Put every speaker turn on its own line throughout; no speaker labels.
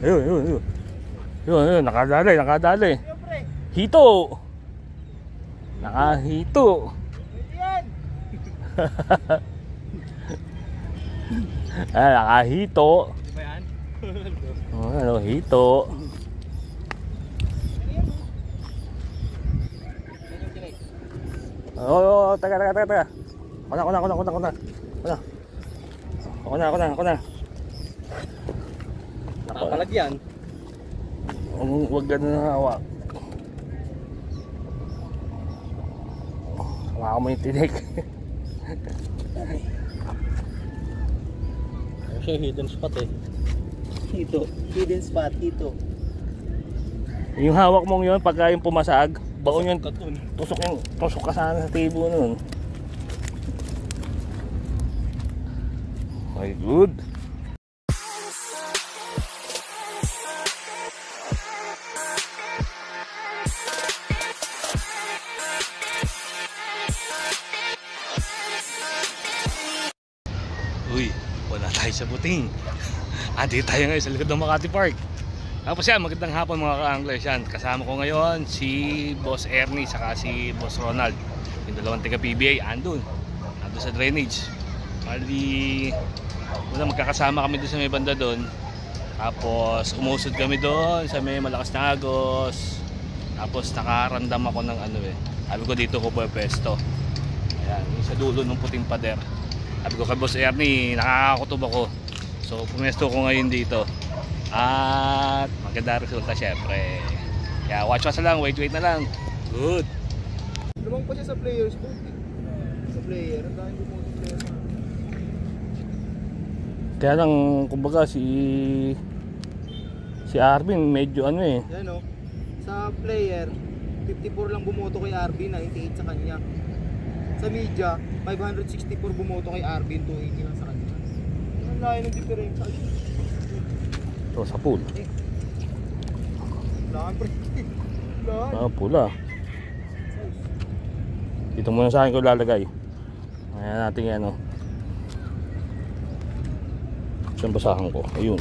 Ayun, ayun, ayun. Ayun, nakadali, nakadali. Hito. Nakahito. Ah, nakahito.
Di ba yan?
Oh, ano, hito. Oh, taga. Ako na.
Nakakalagyan.
Huwag ganun na hawak. Hawakan mo yung tinik.
Kasi hidden spot eh. Hidden spot, hito.
Yung hawak mong yun, pagka yung pumasag, baon yun, tusok ka sana sa tibo nun. Okay, good. Uy, wala tayo sa buting. Andito tayo ngayon sa likod ng Makati Park. Tapos yan, magandang hapon mga ka-anglers yan. Kasama ko ngayon si Boss Ernie saka si Boss Ronald. Yung dalawang taga PBA, andun sa drainage. Mali, wala, magkakasama kami doon sa may banda doon. Tapos umusod kami doon sa may malakas na agos. Tapos nakarandam ako ng ano eh. Sabi ko dito ko pwesto. Ayan, yung sa dulo ng puting pader. Sabi ko kay Boss Ernie, nakakakutob ako. So pumesto ko ngayon dito. At maganda resulta syempre. Kaya watch na lang, wait na lang. Good.
Lumang pa siya sa players boat eh. Sa player, ang dahil mo sa player na.
Kaya lang, kumbaga si Arvin medyo ano eh.
Yan o. Sa player, 54 lang bumoto kay Arvin, 98 sa kanya. Sa media, 564 bumoto kay Arvin, 280 lang sa kanya. Ang layo ng differential.
Ito sa pool.
Lahan pre. Lahan.
Ah, pula. Dito muna sa akin ko lalagay. Ayan natin yan o. Saan basahan ko? Ayun.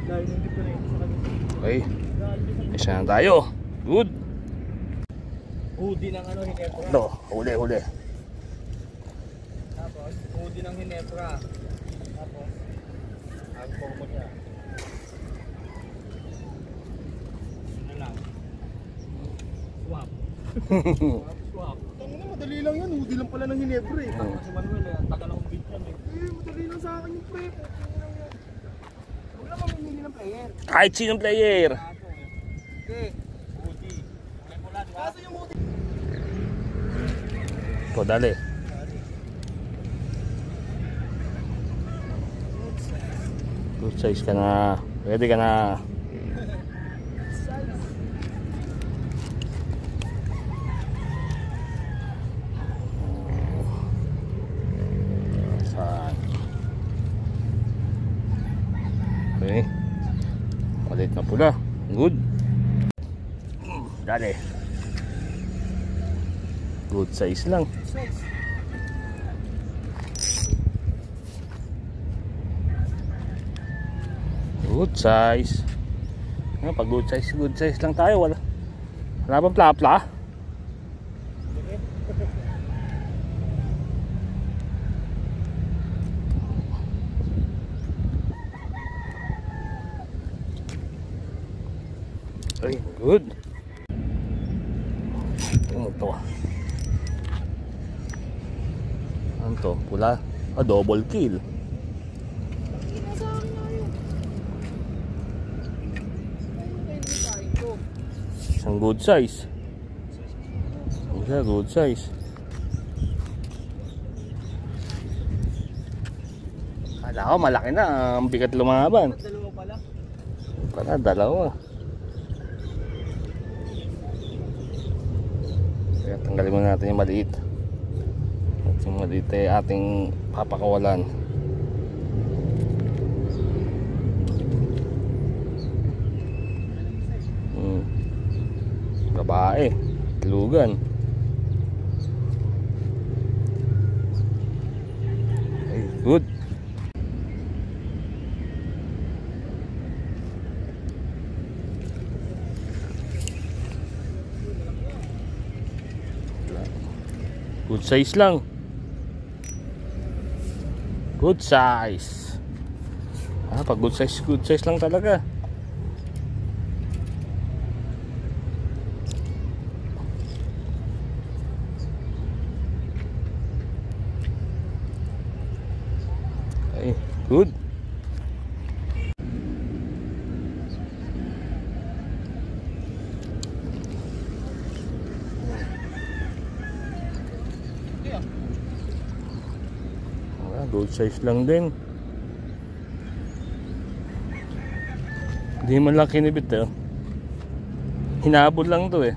Layo ng differential sa kanya.
Okay. Isa na tayo. Good.
Hoodie ng ano, Hinebra.
Ito, huli.
Tapos, hoodie ng Hinebra. Tapos, agpo mo siya. Ano lang? Swap. Swap. Tangina, madali lang yan. Hoodie lang pala ng Hinebra eh. Tapos si Manuel eh, tagal akong beat yan eh. Madali lang sa akin yung pre. Huwag lang mamimili ng player.
Kahit sinong player.
Okay. Hoodie. May pula, di ba? Kaso yung hoodie.
Ito, dali. Good size ka na. Ready ka na. Saan? Okay. Malit na pula. Good. Dali. Good size lang. Good size. Pag good size lang tayo. Wala bang plapla? Ay, good. Ano to? Ano to? Pula? Ah, double kill. Isang good size. Isa, good size. Kala ko malaki na. Ang bigat lumaban.
Dalawa pala.
Pala, dalawa. Kaya tanggalin mo natin yung maliit. At yung maliit ay ating papakawalan. Babae, lugan. Good. Good size lang. Good size. Pag good size lang talaga. Okay, good. Good size lang din. Hindi man lang kinibit eh. Hinabol lang to eh.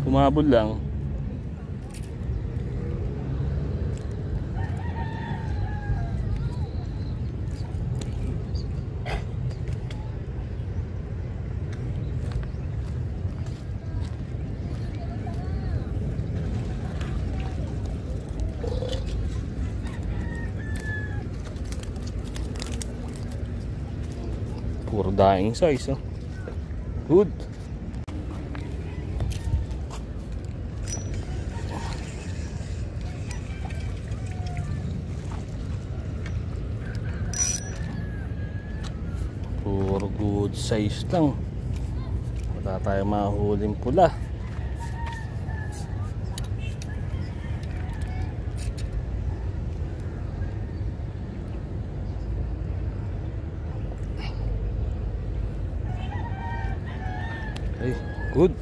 Humabol lang. Puro daing size oh. Good. Puro good size lang. Wala tayong mahuling pula. Okay, good.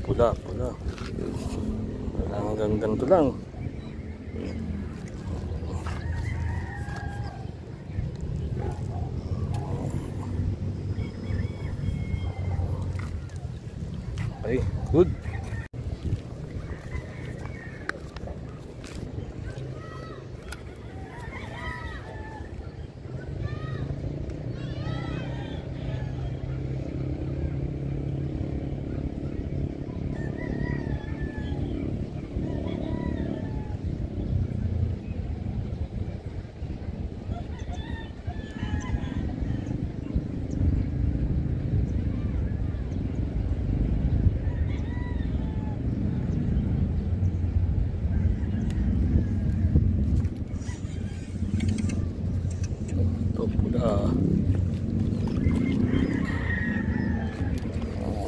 Pula. Hanggang ganito lang. Okay, good.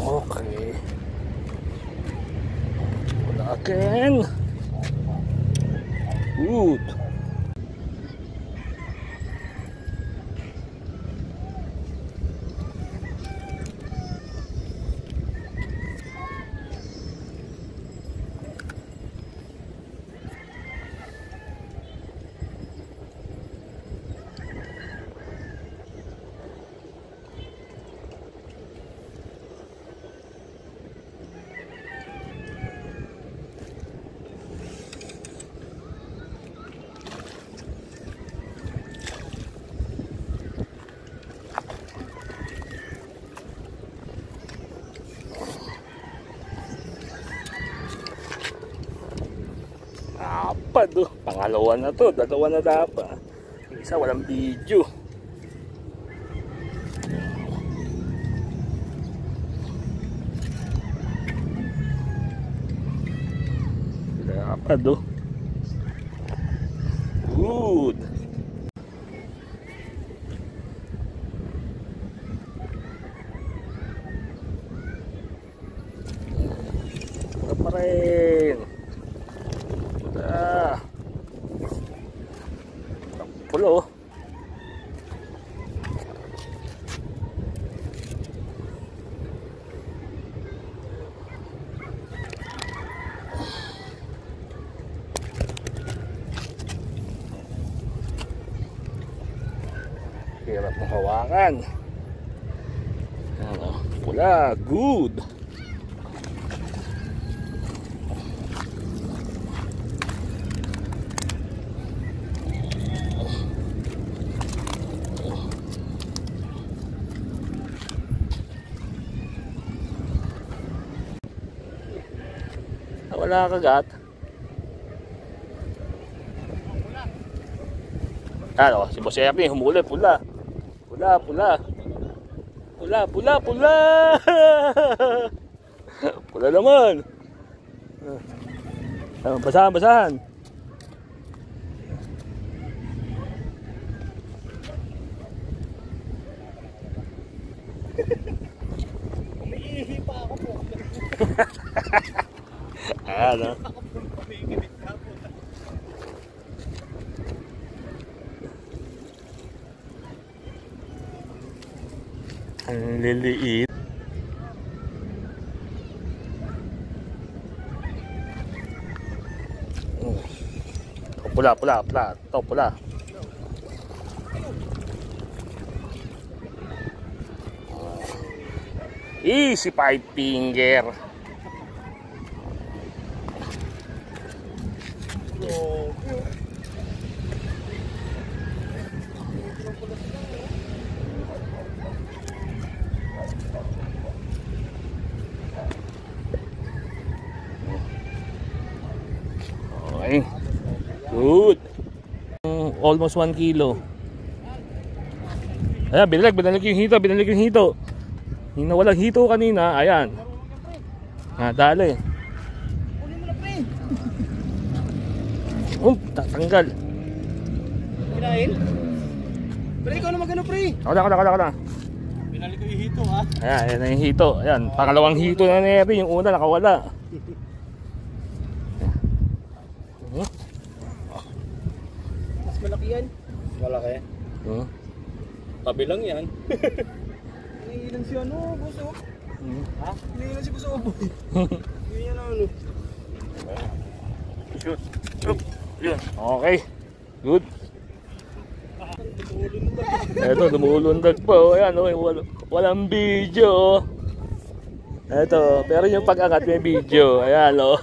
Okay. Wala again. Good. Apat oh. Pangalawa na to. Dalawa na dapat. Isa walang video. Dapat oh. Good. Wala pa rin. Pulo. Hirap mong hawakan. Ano, pula, good. Wala kagat. Ano, si Boss Ernie humuli, pula. Pula. Pula naman. Basahan.
Umiihi pa ako po.
Ano?
Umigibit ka po.
Ang liliit. Pula. Ito, pula. Easy 5 finger. Okay. Good. Almost 1 kilo. Ayan, binalag yung hito. Yung nawalang hito kanina, ayan. Dali.
Kunin mo na, pre.
Tatanggal.
Kinain? Pre, ikaw na magano, pre.
Ako na.
Binalik ko yung hito, ha?
Ayan na yung hito. Ayan, pangalawang hito na nangyari. Yung una nakawala.
Mas malaki yan. Malaki? Tabi lang yan. Hinihilan si ano, Buso. Ha? Hinihilan si Buso, boy. Hinihilan na ano.
Shoot. Yun. Okay. Good. Eto, dumulundag pa. Ayan, walang video. Eto, pero yung pag-angat may video. Ayan, o.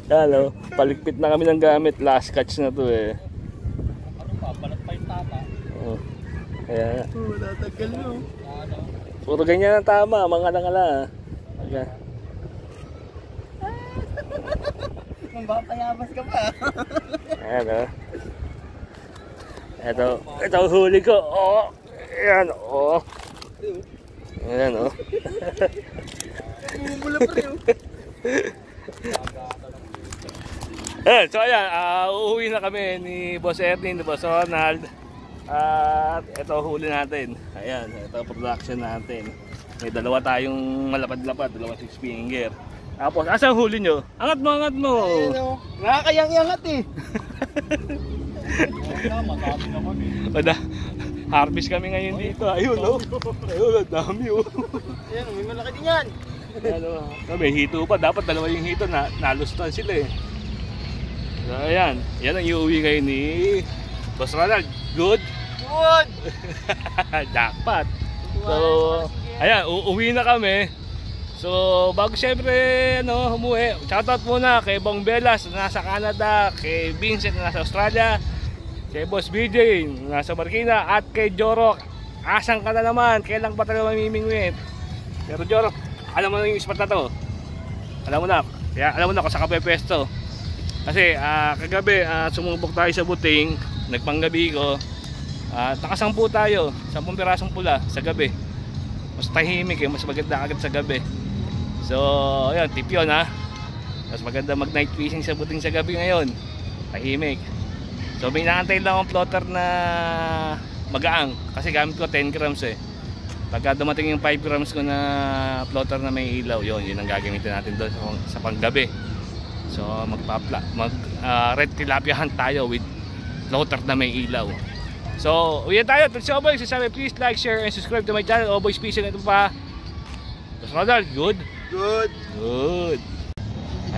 Ayan, o. Paligpit na kami ng gamit. Last catch na to eh.
Ano pa? Balat pa yung tata.
Ayan.
Matatagal mo.
Puro ganyan ang tama. Mga nangala. Okay.
Mambapayabas ka pa.
Ayan, o. Ito huli ko. Ayan, Ayan,
Bumula pa rin.
So ayan, uuwi na kami ni Boss Ernie, ni Boss Ronald. At ito huli natin. Ayan, ito production natin. May dalawa tayong malapad-lapad, dalawa 6 finger. Tapos, asa huli nyo? Angat mo!
Ayan, nakakayang-yangat eh. Madami naman eh.
Harvest kami ngayon dito. Ayun, ang dami
Ayan, may malaki din yan.
May hito pa. Dapat dalawa yung hito na nalustan sila eh. So ayan, yan ang iuwi ngayon ni Boss Ronald. Good? Jackpot. So ayan, uuwi na kami. So bago syempre umuwi, shoutout muna kay Bong Belas na nasa Canada, kay Vincent na nasa Australia, kay Boss BJ na nasa Marikina, at kay Jorok. Asan ka na naman? Kailan ba tayo mamimingwit? Pero Jorok, alam mo na yung spot na to. Alam mo na kung saan ka pwesto. Kasi kagabi sumubok tayo sa buting, nagpanggabi ko. Nakasampu tayo, 10 pirasong pula sa gabi. Mas tahimik mas maganda agad sa gabi. So ayun, tip yun ha. Mas maganda mag night fishing sa buting sa gabi ngayon. Tahimik. So may naantay lang akong plotter na magaang. Kasi gamit ko 10 grams eh. Pagka dumating yung 5 grams ko na plotter na may ilaw, yun ang gagamitin natin doon sa panggabi. So red tilapia hunt tayo with floater na may ilaw. So uyan tayo. Thanks so much. Sasabi, please like, share, and subscribe to my channel. Boys Fishing. Ito pa Boss Ronald. Good.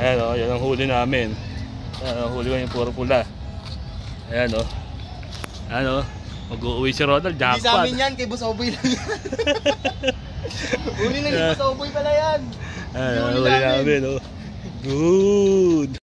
Ayan yan ang huli namin. Ayan ang huli ko yung puro pula. Ayan mag-uwi si Ronald. Jackpot.
Hindi sa amin yan, kay Boss Oboy lang yan. Huli na ni Boss Oboy pala yan.
Ayan ang huli namin. Good.